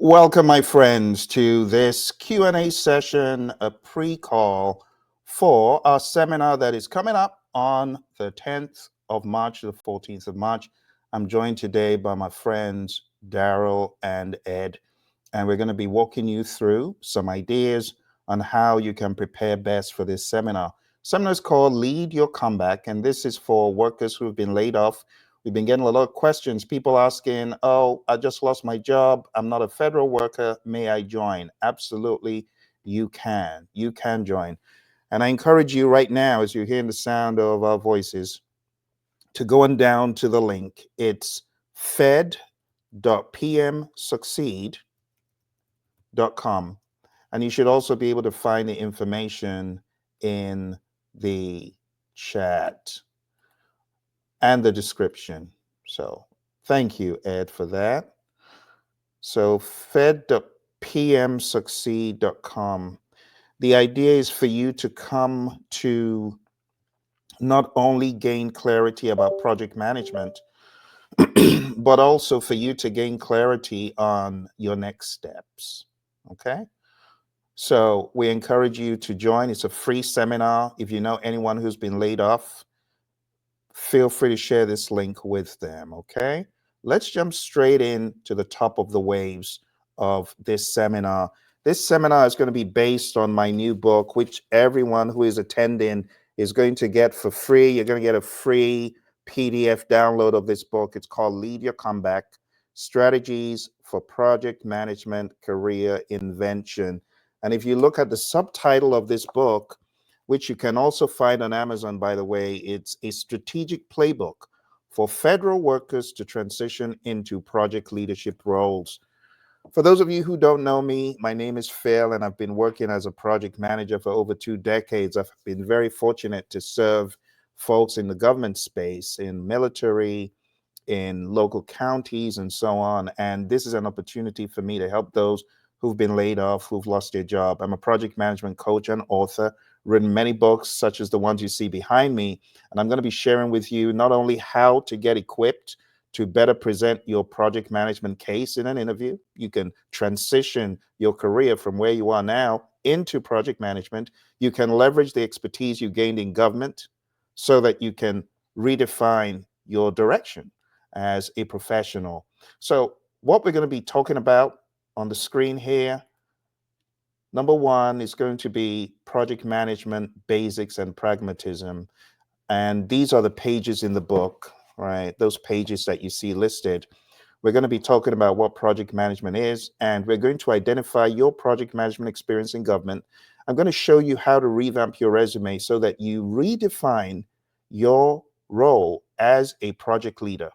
Welcome, my friends, to this Q&A session, a pre-call for our seminar that is coming up on the 10th of March to the 14th of March. I'm joined today by my friends, Daryl and Ed, and we're going to be walking you through some ideas on how you can prepare best for this seminar. Seminar is called Lead Your Comeback, and this is for workers who have been laid off. We've been getting a lot of questions, people asking, oh, I just lost my job. I'm not a federal worker. May I join? Absolutely, you can. You can join. And I encourage you right now, as you're hearing the sound of our voices, to go on down to the link. It's fed.pmsucceed.com. And you should also be able to find the information in the chat and the description. So thank you, Ed, for that. So fed.pmsucceed.com. The idea is for you to come to not only gain clarity about project management, but also for you to gain clarity on your next steps. Okay? So we encourage you to join. It's a free seminar. If you know anyone who's been laid off, feel free to share this link with them, okay? Let's jump straight in to the top of the waves of this seminar. This seminar is going to be based on my new book, which everyone who is attending is going to get for free. You're going to get a free PDF download of this book. It's called Lead Your Comeback: Strategies for Project Management Career Invention. And if you look at the subtitle of this book, which you can also find on Amazon, by the way, it's a strategic playbook for federal workers to transition into project leadership roles. For those of you who don't know me, my name is Phil, and I've been working as a project manager for over 2 decades. I've been very fortunate to serve folks in the government space, in military, in local counties, and so on. And this is an opportunity for me to help those who've been laid off, who've lost their job. I'm a project management coach and author, written many books such as the ones you see behind me. And I'm going to be sharing with you not only how to get equipped to better present your project management case in an interview. You can transition your career from where you are now into project management. You can leverage the expertise you gained in government so that you can redefine your direction as a professional. So what we're going to be talking about on the screen here, number one is going to be project management basics and pragmatism. And these are the pages in the book, right? Those pages that you see listed. We're going to be talking about what project management is, and we're going to identify your project management experience in government. I'm going to show you how to revamp your resume so that you redefine your role as a project leader,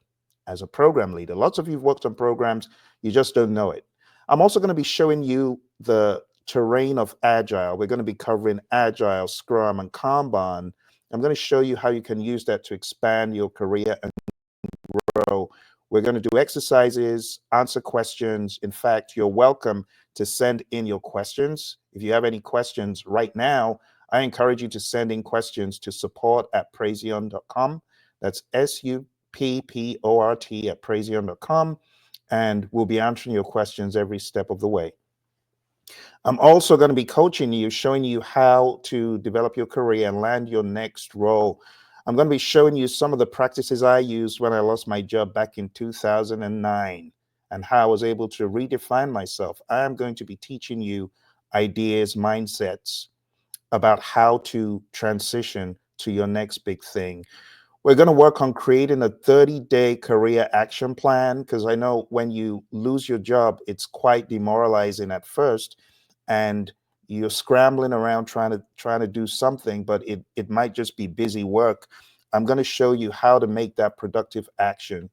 as a program leader. Lots of you have worked on programs, you just don't know it. I'm also going to be showing you the terrain of Agile. We're going to be covering Agile, Scrum, and Kanban. I'm going to show you how you can use that to expand your career and grow. We're going to do exercises, answer questions. In fact, you're welcome to send in your questions. If you have any questions right now, I encourage you to send in questions to support@praizion.com. That's support@praizion.com. And we'll be answering your questions every step of the way. I'm also going to be coaching you, showing you how to develop your career and land your next role. I'm going to be showing you some of the practices I used when I lost my job back in 2009 and how I was able to redefine myself. I am going to be teaching you ideas, mindsets about how to transition to your next big thing. We're going to work on creating a 30-day career action plan, because I know when you lose your job, it's quite demoralizing at first, and you're scrambling around trying to do something, but it might just be busy work. I'm going to show you how to make that productive action.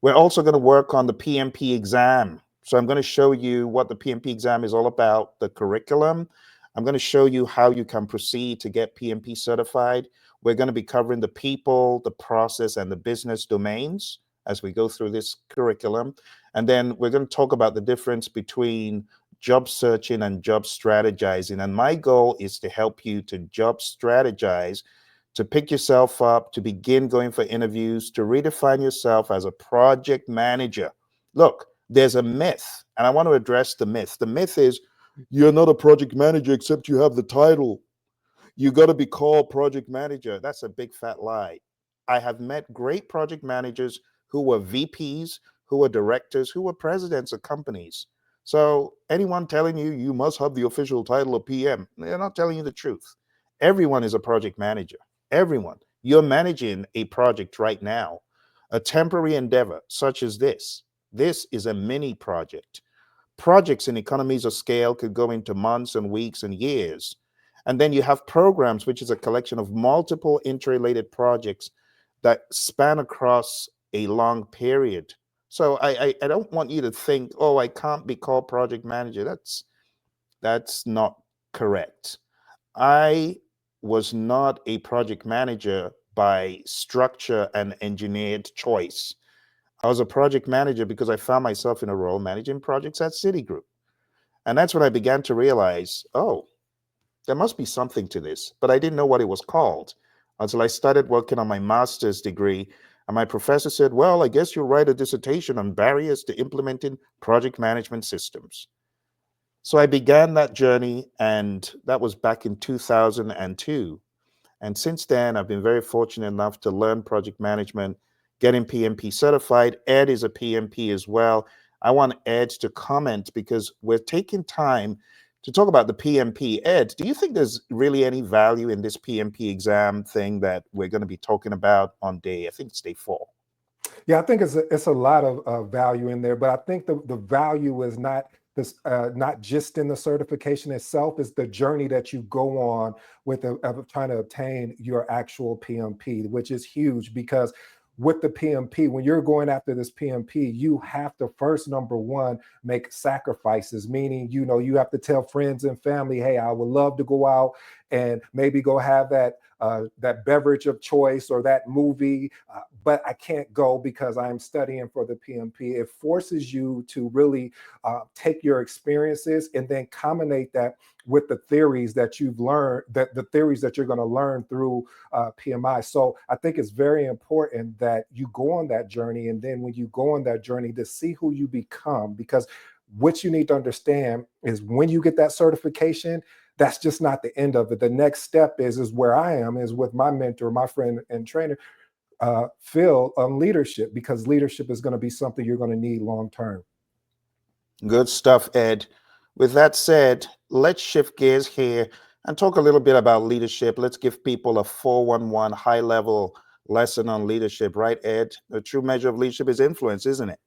We're also going to work on the PMP exam. So I'm going to show you what the PMP exam is all about, the curriculum. I'm going to show you how you can proceed to get PMP certified. We're going to be covering the people, the process, and the business domains as we go through this curriculum. And then we're going to talk about the difference between job searching and job strategizing. And my goal is to help you to job strategize, to pick yourself up, to begin going for interviews, to redefine yourself as a project manager. Look, there's a myth, and I want to address the myth. The myth is you're not a project manager except you have the title. You got to be called project manager. That's a big fat lie. I have met great project managers who were VPs, who were directors, who were presidents of companies. So anyone telling you you must have the official title of PM, they're not telling you the truth. Everyone is a project manager. Everyone. You're managing a project right now, a temporary endeavor such as this. This is a mini project. Projects in economies of scale could go into months and weeks and years. And then you have programs, which is a collection of multiple interrelated projects that span across a long period. So I don't want you to think, oh, I can't be called project manager. That's not correct. I was not a project manager by structure and engineered choice. I was a project manager because I found myself in a role managing projects at Citigroup. And that's when I began to realize, oh, there must be something to this, but I didn't know what it was called until I started working on my master's degree. And my professor said, well, I guess you'll write a dissertation on barriers to implementing project management systems. So I began that journey, and that was back in 2002. And since then, I've been very fortunate enough to learn project management, getting PMP certified. Ed is a PMP as well. I want Ed to comment because we're taking time to talk about the PMP. Ed, do you think there's really any value in this PMP exam thing that we're going to be talking about on day, I think it's day 4? Yeah, I think it's a lot of value in there, but I think the value is not this not just in the certification itself, is the journey that you go on with trying to obtain your actual PMP, which is huge because with the PMP, when you're going after this PMP, you have to first, number one, make sacrifices, meaning, you have to tell friends and family, hey, I would love to go out and maybe go have that beverage of choice or that movie, but I can't go because I'm studying for the PMP. It forces you to really take your experiences and then combine that with the theories that you've learned, that the theories that you're going to learn through PMI. So I think it's very important that you go on that journey, and then when you go on that journey, to see who you become, because what you need to understand is when you get that certification, that's just not the end of it. The next step is where I am, is with my mentor, my friend and trainer, Phil, on leadership, because leadership is going to be something you're going to need long term. Good stuff, Ed. With that said, let's shift gears here and talk a little bit about leadership. Let's give people a 411 high level lesson on leadership, right, Ed? The true measure of leadership is influence, isn't it?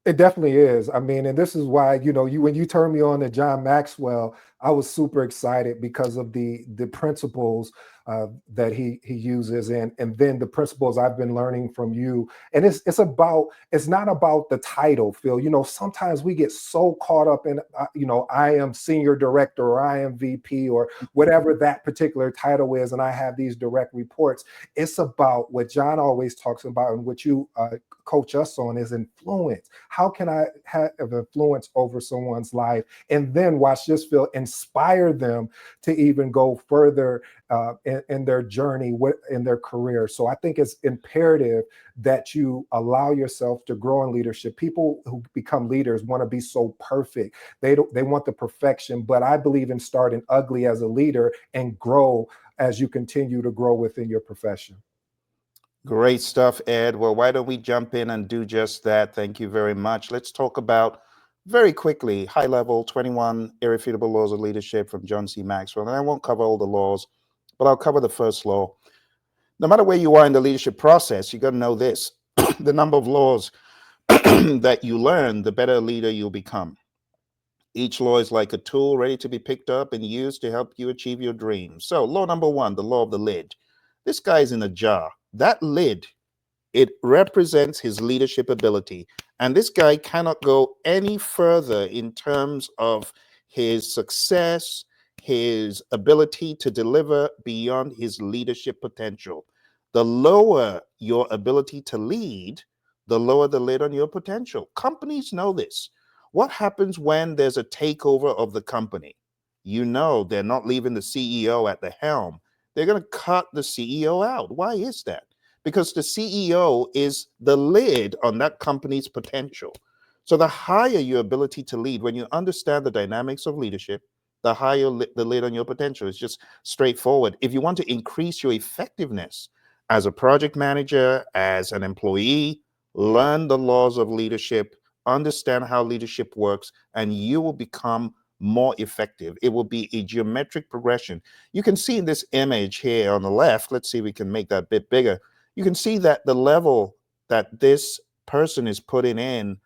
It definitely is. I mean, and this is why, when you turned me on to John Maxwell, I was super excited because of the principles that he uses, and then the principles I've been learning from you. And it's not about the title, Phil. Sometimes we get so caught up in I am senior director, or I am VP, or whatever that particular title is, and I have these direct reports. It's about what John always talks about, and what you coach us on, is influence. How can I have influence over someone's life? And then watch this, Phil, inspire them to even go further in their journey, in their career. So I think it's imperative that you allow yourself to grow in leadership. People who become leaders want to be so perfect. They want the perfection, but I believe in starting ugly as a leader and grow as you continue to grow within your profession. Great stuff, Ed. Well, why don't we jump in and do just that? Thank you very much. Let's talk about very quickly, high level 21 irrefutable laws of leadership from John C. Maxwell. And I won't cover all the laws, but I'll cover the first law. No matter where you are in the leadership process, you got to know this: the number of laws that you learn, the better leader you'll become. Each law is like a tool ready to be picked up and used to help you achieve your dreams. So, law number 1, the law of the lid. This guy's in a jar. That lid, it represents his leadership ability. And this guy cannot go any further in terms of his success, his ability to deliver beyond his leadership potential. The lower your ability to lead, the lower the lid on your potential. Companies know this. What happens when there's a takeover of the company? They're not leaving the CEO at the helm. They're going to cut the CEO out. Why is that? Because the CEO is the lid on that company's potential. So the higher your ability to lead, when you understand the dynamics of leadership, the higher the lid on your potential. It's just straightforward. If you want to increase your effectiveness as a project manager, as an employee, learn the laws of leadership, understand how leadership works, and you will become more effective. It will be a geometric progression. You can see in this image here on the left, let's see if we can make that a bit bigger. You can see that the level that this person is putting in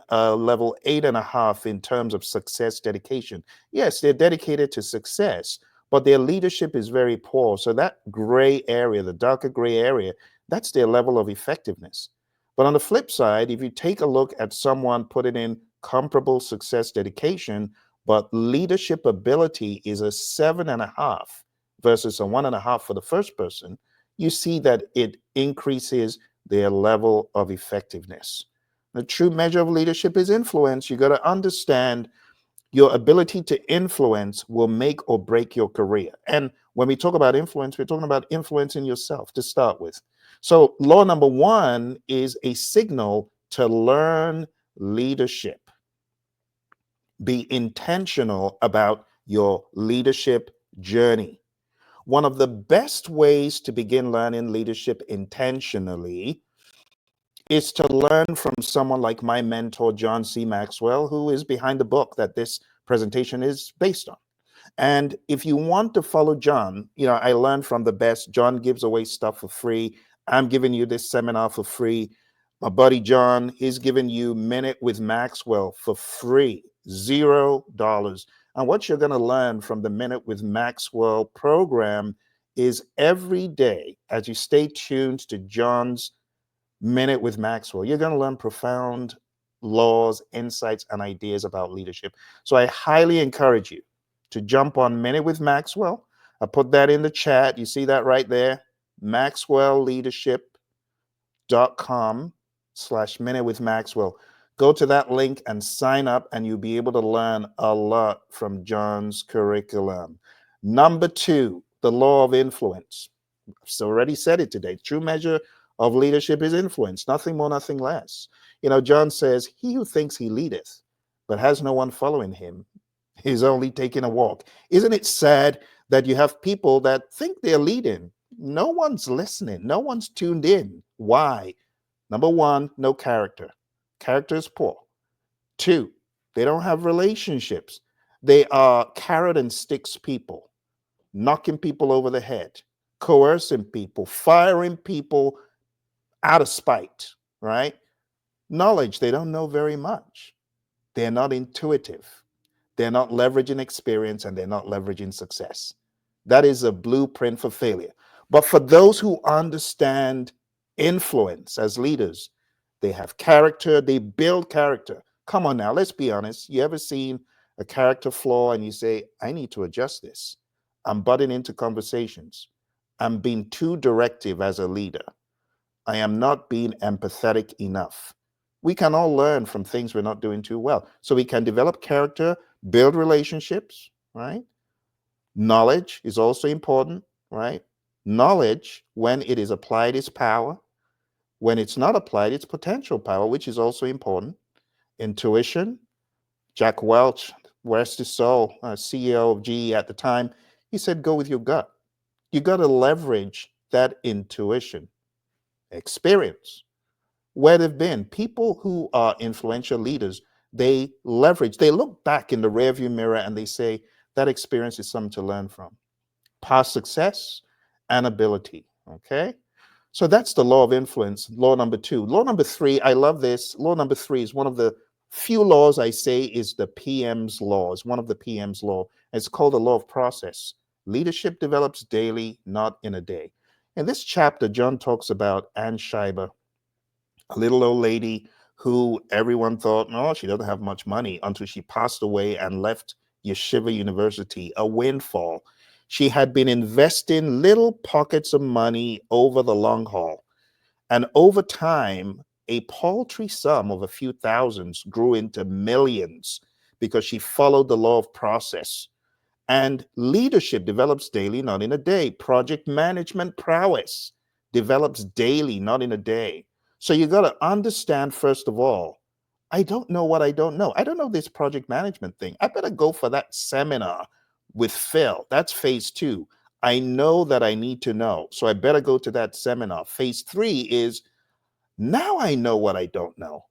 a level 8.5 in terms of success dedication. Yes, they're dedicated to success, but their leadership is very poor. So that gray area, the darker gray area, that's their level of effectiveness. But on the flip side, if you take a look at someone putting in comparable success dedication, but leadership ability is a 7.5 versus a 1.5 for the first person, you see that it increases their level of effectiveness. The true measure of leadership is influence. You got to understand your ability to influence will make or break your career. And when we talk about influence, we're talking about influencing yourself to start with. So, law number one is a signal to learn leadership. Be intentional about your leadership journey. One of the best ways to begin learning leadership intentionally is to learn from someone like my mentor, John C. Maxwell, who is behind the book that this presentation is based on. And if you want to follow John, I learned from the best. John gives away stuff for free. I'm giving you this seminar for free. My buddy John, he's giving you Minute with Maxwell for free, $0. And what you're going to learn from the Minute with Maxwell program is every day, as you stay tuned to John's Minute with Maxwell, you're going to learn profound laws, insights, and ideas about leadership. So I highly encourage you to jump on Minute with Maxwell. I put that in the chat. You see that right there? maxwellleadership.com/Minute with Maxwell. Go to that link and sign up, and you'll be able to learn a lot from John's curriculum. Number two, the law of influence. I've already said it today. True measure of leadership is influence, nothing more, nothing less. John says, he who thinks he leadeth, but has no one following him, is only taking a walk. Isn't it sad that you have people that think they're leading? No one's listening. No one's tuned in. Why? Number one, no character. Character is poor. Two, they don't have relationships. They are carrot and sticks people, knocking people over the head, coercing people, firing people out of spite, right? Knowledge, they don't know very much. They're not intuitive. They're not leveraging experience, and they're not leveraging success. That is a blueprint for failure. But for those who understand influence as leaders, they have character, they build character. Come on now, let's be honest. You ever seen a character flaw and you say, I need to adjust this? I'm butting into conversations. I'm being too directive as a leader. I am not being empathetic enough. We can all learn from things we're not doing too well. So we can develop character, build relationships, right? Knowledge is also important, right? Knowledge, when it is applied, is power. When it's not applied, it's potential power, which is also important. Intuition. Jack Welch, rest his soul, CEO of GE at the time, he said, go with your gut. You got to leverage that intuition. Experience. Where they've been, people who are influential leaders, they leverage, they look back in the rearview mirror and they say, that experience is something to learn from. Past success and ability. Okay. So that's the law of influence, law number two. Law number three, I love this. Law number three is one of the few laws I say is the PM's law, is one of the PM's law. It's called the law of process. Leadership develops daily, not in a day. In this chapter, John talks about Anne Schreiber, a little old lady who everyone thought, no, she doesn't have much money, until she passed away and left Yeshiva University, a windfall. She had been investing little pockets of money over the long haul. And over time, a paltry sum of a few thousands grew into millions because she followed the law of process. And leadership develops daily, not in a day. Project management prowess develops daily, not in a day. So you got to understand, first of all, I don't know what I don't know. I don't know this project management thing. I better go for that seminar with Phil. That's phase two. I know that I need to know. So I better go to that seminar. Phase three is now I know what I don't know.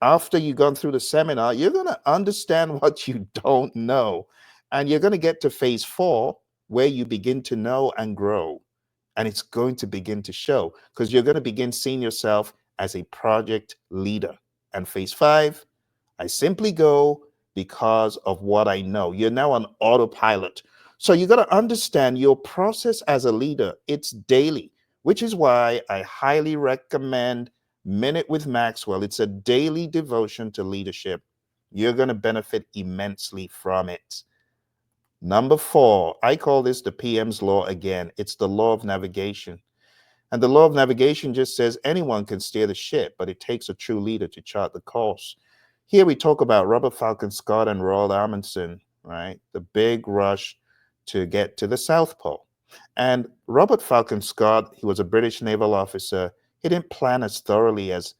After you've gone through the seminar, you're going to understand what you don't know. And you're going to get to phase four, where you begin to know and grow. And it's going to begin to show because you're going to begin seeing yourself as a project leader. And phase five, I simply go because of what I know. You're now on autopilot. So you got to understand your process as a leader. It's daily, which is why I highly recommend Minute with Maxwell. It's a daily devotion to leadership. You're going to benefit immensely from it. Number four, I call this the PM's law again. It's the law of navigation. And the law of navigation just says anyone can steer the ship, but it takes a true leader to chart the course. Here we talk about Robert Falcon Scott and Roald Amundsen, right? The big rush to get to the South Pole. And Robert Falcon Scott, he was a British naval officer. He didn't plan as thoroughly as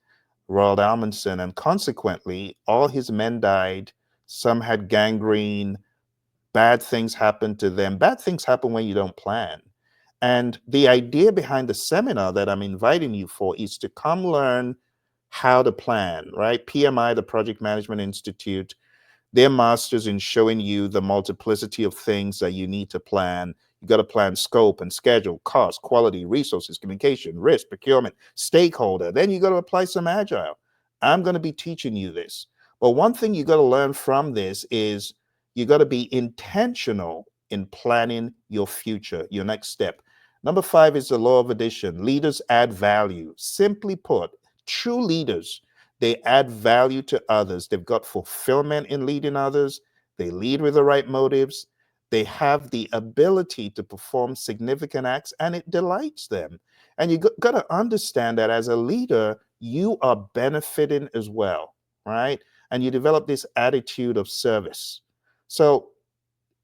Roald Amundsen, and consequently, all his men died. Some had gangrene. Bad things happen to them. Bad things happen when you don't plan. And the idea behind the seminar that I'm inviting you for is to come learn how to plan, right? PMI, the Project Management Institute, they're masters in showing you the multiplicity of things that you need to plan. You got to plan scope and schedule, cost, quality, resources, communication, risk, procurement, stakeholder. Then you got to apply some agile. I'm going to be teaching you this. But one thing you got to learn from this is you got to be intentional in planning your future, your next step. Number five is the law of addition. Leaders add value. Simply put, true leaders, they add value to others. They've got fulfillment in leading others. They lead with the right motives. They have the ability to perform significant acts, and it delights them. And you got to understand that as a leader, you are benefiting as well, right? And you develop this attitude of service. So,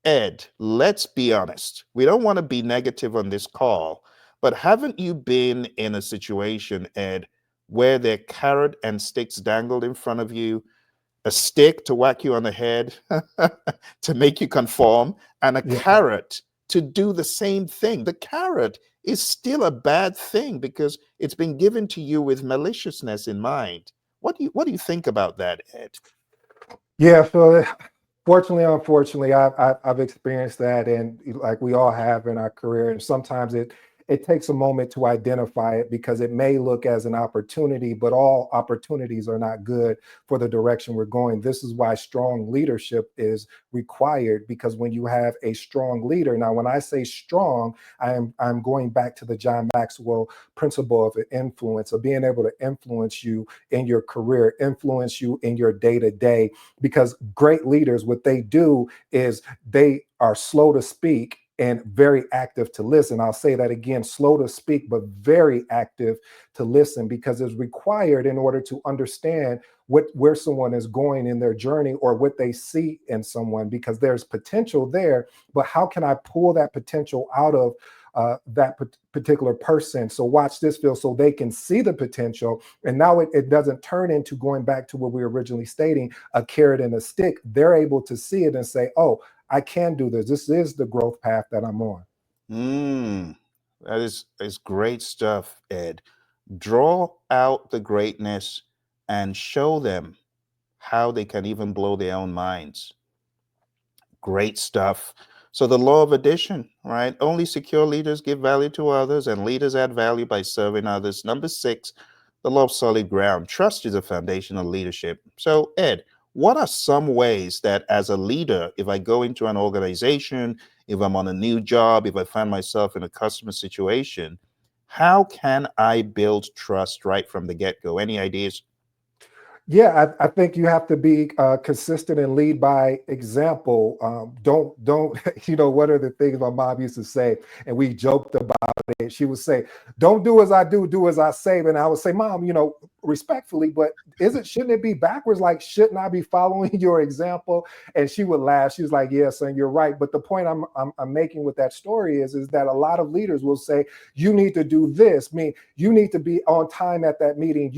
Ed, let's be honest. We don't want to be negative on this call, but haven't you been in a situation, Ed, where there are carrot and sticks dangled in front of you, a stick to whack you on the head to make you conform, and a Yeah. carrot to do the same thing? The carrot is still a bad thing because it's been given to you with maliciousness in mind. What do you think about that, Ed? Yeah, so fortunately, unfortunately, I've experienced that, and like we all have in our career. And sometimes it takes a moment to identify it because it may look as an opportunity, but all opportunities are not good for the direction we're going. This is why strong leadership is required, because when you have a strong leader, now when I say strong, I'm going back to the John Maxwell principle of influence, of being able to influence you in your career, influence you in your day to day, because great leaders, what they do is they are slow to speak and very active to listen. I'll say that again, slow to speak, but very active to listen, because it's required in order to understand where someone is going in their journey or what they see in someone, because there's potential there, but how can I pull that potential out of that particular person? So watch this, Phil, so they can see the potential. And now it doesn't turn into, going back to what we were originally stating, a carrot and a stick. They're able to see it and say, oh, I can do this. This is the growth path that I'm on. Mm, that is great stuff, Ed. Draw out the greatness and show them how they can even blow their own minds. Great stuff. So the law of addition, right? Only secure leaders give value to others, and leaders add value by serving others. Number six, the law of solid ground. Trust is a foundation of leadership. So, Ed, what are some ways that as a leader, if I go into an organization, if I'm on a new job, if I find myself in a customer situation, how can I build trust right from the get-go? Any ideas? Yeah, I think you have to be consistent and lead by example. Don't, one of the things my mom used to say, and we joked about it. She would say, "Don't do as I do, do as I say." And I would say, "Mom, respectfully, but shouldn't it be backwards? Like, shouldn't I be following your example? And she would laugh. She was like, yeah, son, you're right. But the point I'm making with that story is that a lot of leaders will say, you need to do this. I mean, you need to be on time at that meeting.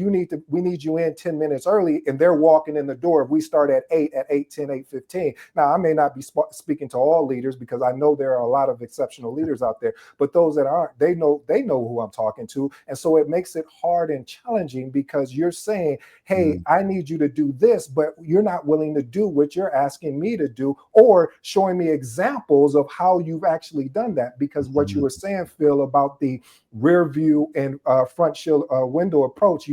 We need you in 10 minutes early. And they're walking in the door. If we start at 8, at 8:10, 8:15. Now, I may not be speaking to all leaders, because I know there are a lot of exceptional leaders out there, but those that aren't, they know who I'm talking to. And so it makes it hard and challenging, because you're saying, hey, Mm, I need you to do this, but you're not willing to do what you're asking me to do, or showing me examples of how you've actually done that. Because what you mhm. were saying, Phil, about the rear view and front shield window approach,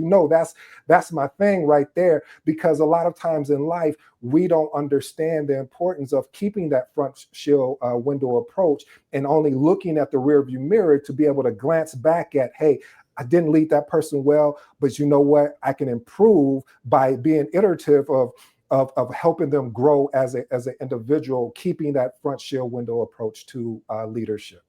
that's my thing right there. Because a lot of times in life, we don't understand the importance of keeping that front shield window approach, and only looking at the rear view mirror to be able to glance back at, hey, I didn't lead that person well, but you know what? I can improve by being iterative of helping them grow as an individual, keeping that front shield window approach to leadership.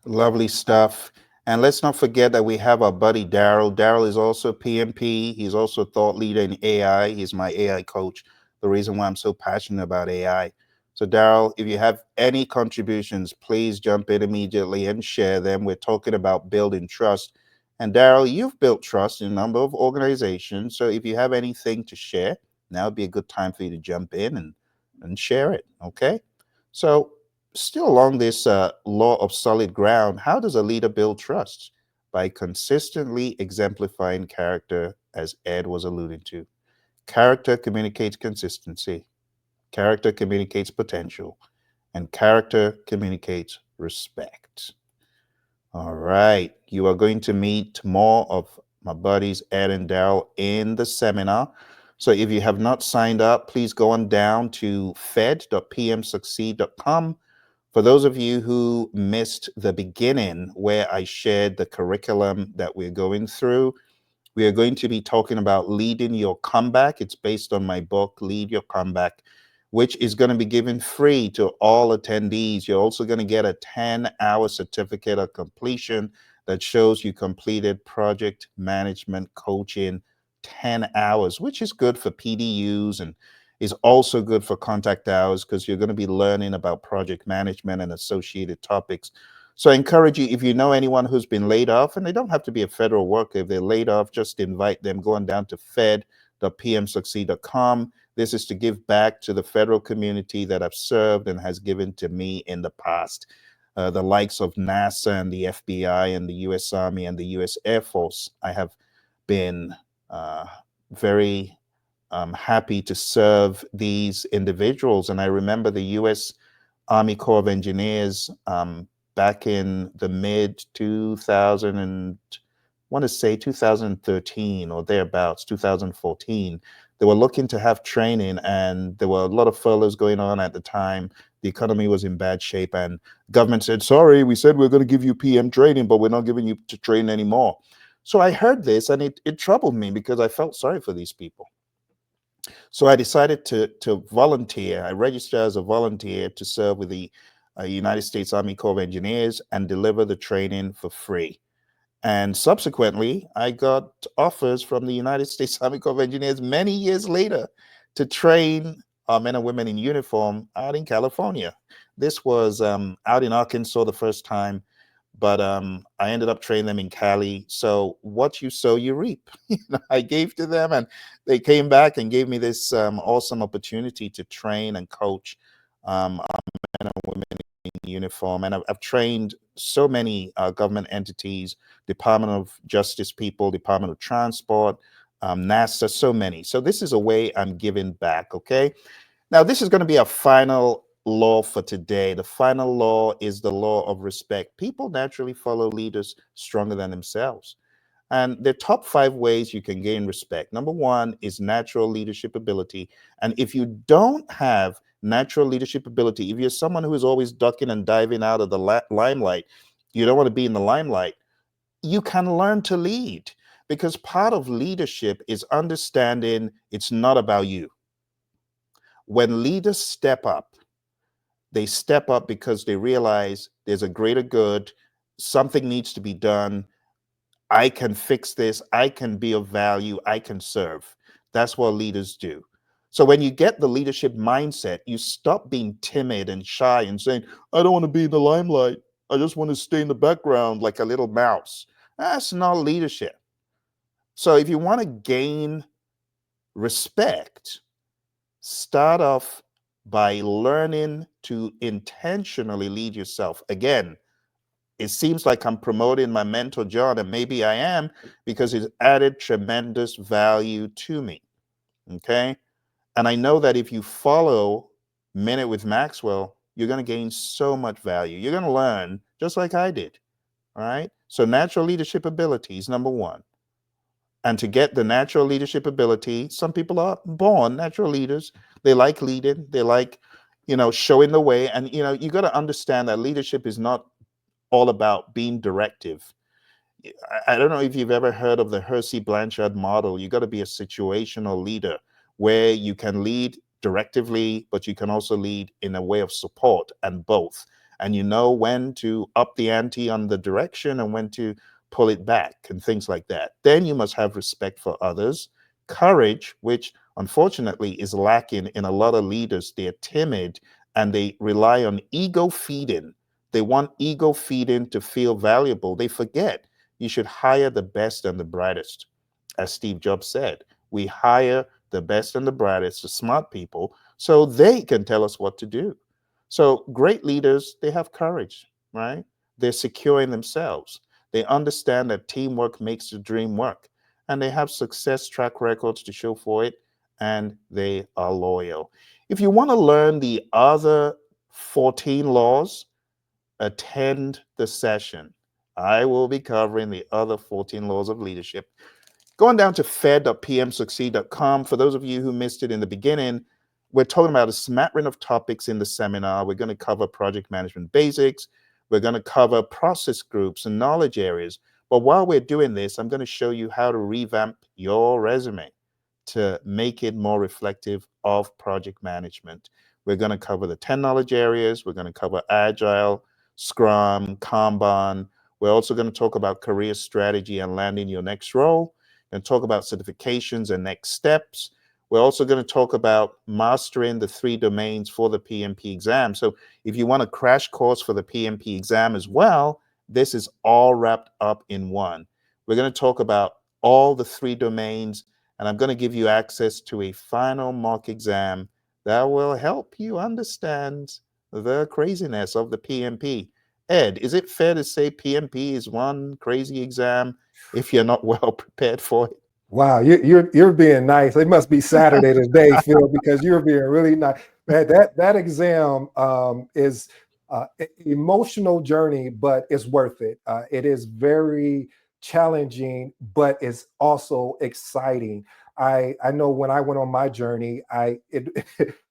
Lovely stuff. And let's not forget that we have our buddy Daryl. Daryl is also PMP. He's also a thought leader in AI. He's my AI coach. The reason why I'm so passionate about AI. So, Daryl, if you have any contributions, please jump in immediately and share them. We're talking about building trust. And, Daryl, you've built trust in a number of organizations. So, if you have anything to share, now would be a good time for you to jump in and share it. Okay. So, still along this law of solid ground, how does a leader build trust? By consistently exemplifying character, as Ed was alluding to. Character communicates consistency, character communicates potential, and character communicates respect. All right, you are going to meet more of my buddies Ed and Daryl in the seminar. So if you have not signed up, please go on down to fed.pmsucceed.com. For those of you who missed the beginning where I shared the curriculum that we're going through, we are going to be talking about leading your comeback. It's based on my book, Lead Your Comeback, which is going to be given free to all attendees. You're also going to get a 10-hour certificate of completion that shows you completed project management coaching 10 hours, which is good for PDUs and is also good for contact hours, because you're going to be learning about project management and associated topics. So I encourage you, if you know anyone who's been laid off, and they don't have to be a federal worker, if they're laid off, just invite them. Go on down to fed.pmsucceed.com. This is to give back to the federal community that I've served and has given to me in the past. The likes of NASA and the FBI and the US Army and the US Air Force. I have been uh, very happy to serve these individuals. And I remember the US Army Corps of Engineers back in the mid 2000 and want to say 2013 or thereabouts, 2014. They were looking to have training, and there were a lot of furloughs going on at the time. The economy was in bad shape, and government said, "Sorry, we said we're going to give you PM training, but we're not giving you to train anymore." So I heard this, and it troubled me because I felt sorry for these people. So I decided to volunteer. I registered as a volunteer to serve with the United States Army Corps of Engineers and deliver the training for free. And subsequently, I got offers from the United States Army Corps of Engineers many years later to train men and women in uniform out in California. This was out in Arkansas the first time, but I ended up training them in Cali. So what you sow, you reap. I gave to them, and they came back and gave me this awesome opportunity to train and coach men and women in uniform. And I've trained so many government entities, Department of Justice people, Department of Transport, NASA, so many. So this is a way I'm giving back, okay? Now, this is going to be our final law for today. The final law is the law of respect. People naturally follow leaders stronger than themselves. And the top 5 ways you can gain respect. Number one is natural leadership ability. And if you don't have natural leadership ability, if you're someone who is always ducking and diving out of the limelight, you don't want to be in the limelight, you can learn to lead, because part of leadership is understanding it's not about you. When leaders step up, they step up because they realize there's a greater good, something needs to be done, I can fix this, I can be of value, I can serve. That's what leaders do. So when you get the leadership mindset, you stop being timid and shy and saying, I don't want to be in the limelight. I just want to stay in the background like a little mouse. That's not leadership. So if you want to gain respect, start off by learning to intentionally lead yourself. Again, it seems like I'm promoting my mentor, John, and maybe I am because it's added tremendous value to me. Okay. And I know that if you follow Minute with Maxwell, you're going to gain so much value. You're going to learn just like I did. All right. So, natural leadership abilities, number one. And to get the natural leadership ability, some people are born natural leaders. They like leading, they like, showing the way. And, you got to understand that leadership is not all about being directive. I don't know if you've ever heard of the Hersey Blanchard model. You got to be a situational leader where you can lead directively, but you can also lead in a way of support and both. And you know when to up the ante on the direction and when to pull it back and things like that. Then you must have respect for others, courage, which unfortunately is lacking in a lot of leaders. They're timid and they rely on ego feeding. They want ego feeding to feel valuable. They forget you should hire the best and the brightest. As Steve Jobs said, we hire the best and the brightest, the smart people, so they can tell us what to do. So great leaders, they have courage, right? They're secure in themselves. They understand that teamwork makes the dream work, and they have success track records to show for it, and they are loyal. If you want to learn the other 14 laws, attend the session. I will be covering the other 14 laws of leadership. Going down to fed.pmsucceed.com. For those of you who missed it in the beginning, we're talking about a smattering of topics in the seminar. We're going to cover project management basics. We're going to cover process groups and knowledge areas. But while we're doing this, I'm going to show you how to revamp your resume to make it more reflective of project management. We're going to cover the 10 knowledge areas. We're going to cover Agile, Scrum, Kanban. We're also going to talk about career strategy and landing your next role, and talk about certifications and next steps. We're also going to talk about mastering the 3 domains for the PMP exam. So if you want a crash course for the PMP exam as well, this is all wrapped up in one. We're going to talk about all the 3 domains, and I'm going to give you access to a final mock exam that will help you understand the craziness of the PMP. Ed, is it fair to say PMP is one crazy exam if you're not well prepared for it? Wow, you're being nice. It must be Saturday today, Phil, because you're being really nice. Man, that exam is emotional journey, but it's worth it. It is very challenging, but it's also exciting. I know when I went on my journey,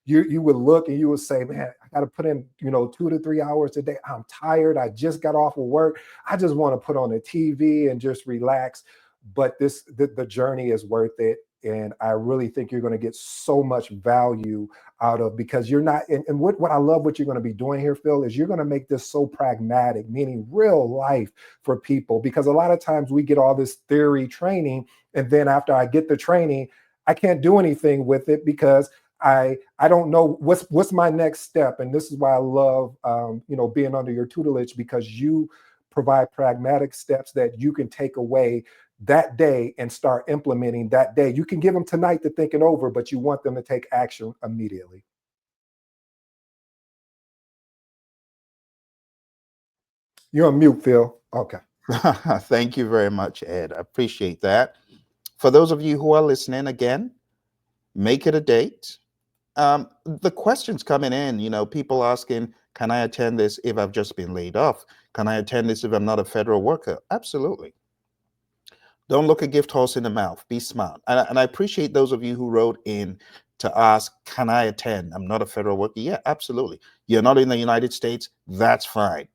you would look and you would say, man, I got to put in 2 to 3 hours a day. I'm tired. I just got off of work. I just want to put on the TV and just relax, but the journey is worth it, and I really think you're going to get so much value out of, because you're not, and what I love what you're going to be doing here, Phil, is you're going to make this so pragmatic, meaning real life for people, because a lot of times we get all this theory training, and then after I get the training, I can't do anything with it because I don't know what's my next step. And this is why I love being under your tutelage, because you provide pragmatic steps that you can take away that day and start implementing that day. You can give them tonight to think it over, but you want them to take action immediately. You're on mute, Phil. Okay. Thank you very much, Ed. I appreciate that. For those of you who are listening, again, make it a date. The questions coming in, people asking, can I attend this if I've just been laid off? Can I attend this if I'm not a federal worker? Absolutely. Don't look a gift horse in the mouth. Be smart. And I appreciate those of you who wrote in to ask, can I attend? I'm not a federal worker. Yeah, absolutely. You're not in the United States. That's fine.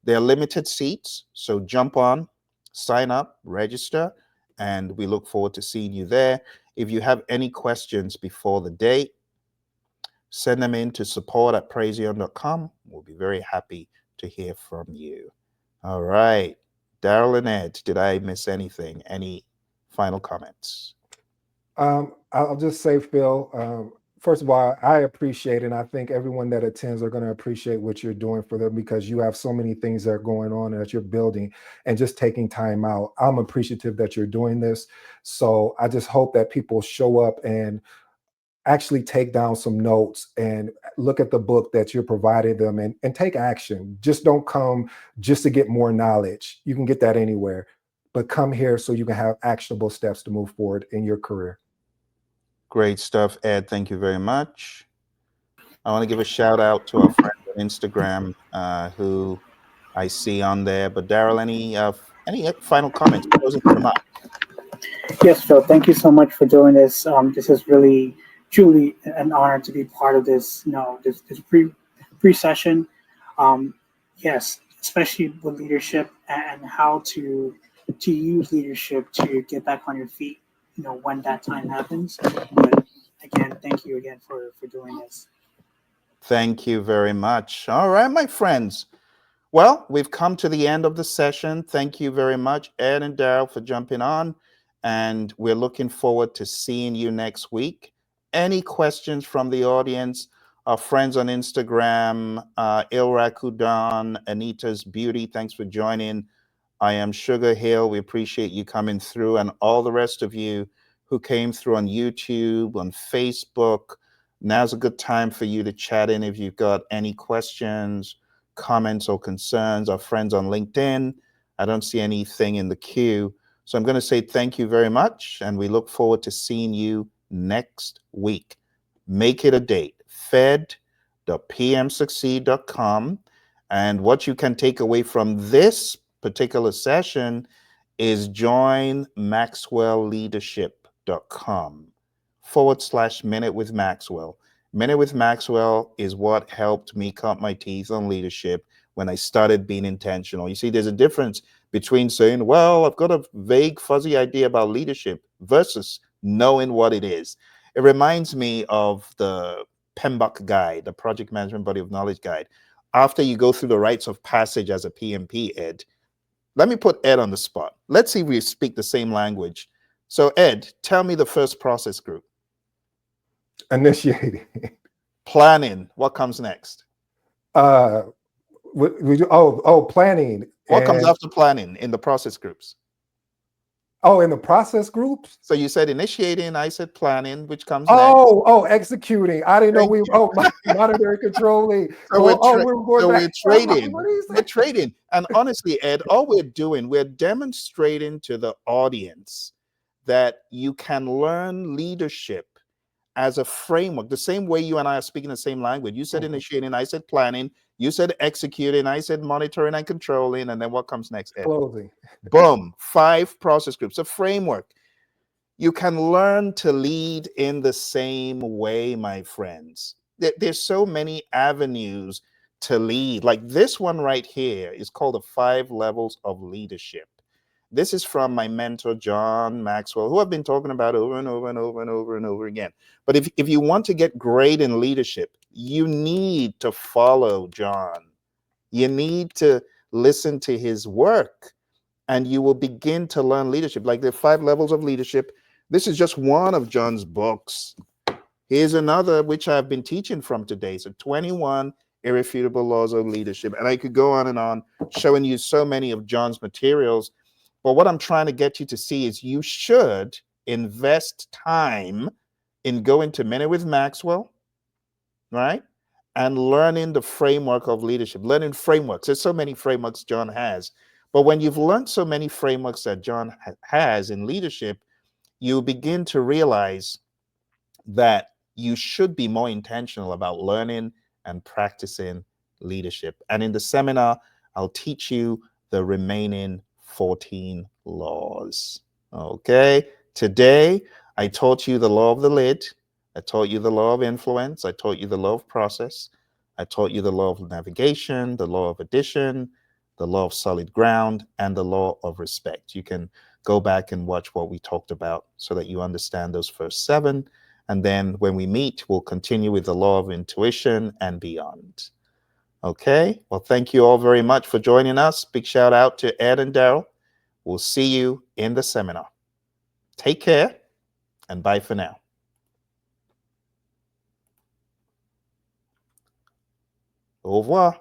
There are limited seats. So jump on, sign up, register, and we look forward to seeing you there. If you have any questions before the date, send them in to support@praizion.com. We'll be very happy to hear from you. All right. Daryl and Ed, did I miss anything? Any final comments? I'll just say, Phil, first of all, I appreciate, and I think everyone that attends are going to appreciate what you're doing for them, because you have so many things that are going on that you're building and just taking time out. I'm appreciative that you're doing this. So I just hope that people show up and actually take down some notes and look at the book that you're providing them, and take action. Just don't come just to get more knowledge. You can get that anywhere, but come here so you can have actionable steps to move forward in your career. Great stuff, Ed. Thank you very much. I want to give a shout out to our friends on Instagram who I see on there. But Daryl, any final comments, closing remarks? Yes, Phil, thank you so much for doing this. This is really, truly an honor to be part of this, this pre session. Um, yes, especially with leadership and how to use leadership to get back on your feet, when that time happens. But again, thank you again for doing this. Thank you very much. All right, my friends. Well, we've come to the end of the session. Thank you very much, Ed and Daryl, for jumping on. And we're looking forward to seeing you next week. Any questions from the audience? Our friends on Instagram, Ilrakudan, Anita's Beauty, thanks for joining. I am Sugar Hill. We appreciate you coming through, and all the rest of you who came through on YouTube, on Facebook. Now's a good time for you to chat in if you've got any questions, comments, or concerns. Our friends on LinkedIn, I don't see anything in the queue. So I'm going to say thank you very much, and we look forward to seeing you next week. Make it a date, fed.pmsucceed.com. And what you can take away from this particular session is join maxwellleadership.com/minute with Maxwell. Minute with Maxwell is what helped me cut my teeth on leadership when I started being intentional. You see, there's a difference between saying, well, I've got a vague, fuzzy idea about leadership versus knowing what it is. It reminds me of the PMBOK guide, the Project Management Body of Knowledge guide. After you go through the rites of passage as a PMP, Ed, let me put Ed on the spot. Let's see if we speak the same language. So, Ed, tell me the first process group. Initiating. Planning. What comes next? uh Planning. What comes And after planning in the process groups? in the process groups. So you said initiating, I said planning, which comes next. Executing. I didn't know Thank we. you. Monitoring, controlling. So we're We're going back. trading. What do you We're say? trading. And honestly, Ed, all we're doing, we're demonstrating to the audience that you can learn leadership as a framework, the same way you and I are speaking the same language. You said initiating, I said planning, you said executing, I said monitoring and controlling, and then what comes next, Ed? Closing. Boom, 5 process groups, a framework. You can learn to lead in the same way, my friends. There's so many avenues to lead. Like this one right here is called the 5 levels of leadership. This is from my mentor, John Maxwell, who I've been talking about over and over and over and over and over again. But if you want to get great in leadership, you need to follow John. You need to listen to his work, and you will begin to learn leadership. Like the 5 levels of leadership. This is just one of John's books. Here's another, which I've been teaching from today. So 21 irrefutable laws of leadership. And I could go on, showing you so many of John's materials. But what I'm trying to get you to see is you should invest time in going to Minute with Maxwell, right? And learning the framework of leadership, learning frameworks. There's so many frameworks John has. But when you've learned so many frameworks that John has in leadership, you begin to realize that you should be more intentional about learning and practicing leadership. And in the seminar, I'll teach you the remaining 14 laws. Okay. Today, I taught you the law of the lid. I taught you the law of influence. I taught you the law of process. I taught you the law of navigation, the law of addition, the law of solid ground, and the law of respect. You can go back and watch what we talked about so that you understand those first 7. And then when we meet, we'll continue with the law of intuition and beyond. Okay. Well, thank you all very much for joining us. Big shout out to Ed and Daryl. We'll see you in the seminar. Take care and bye for now. Au revoir.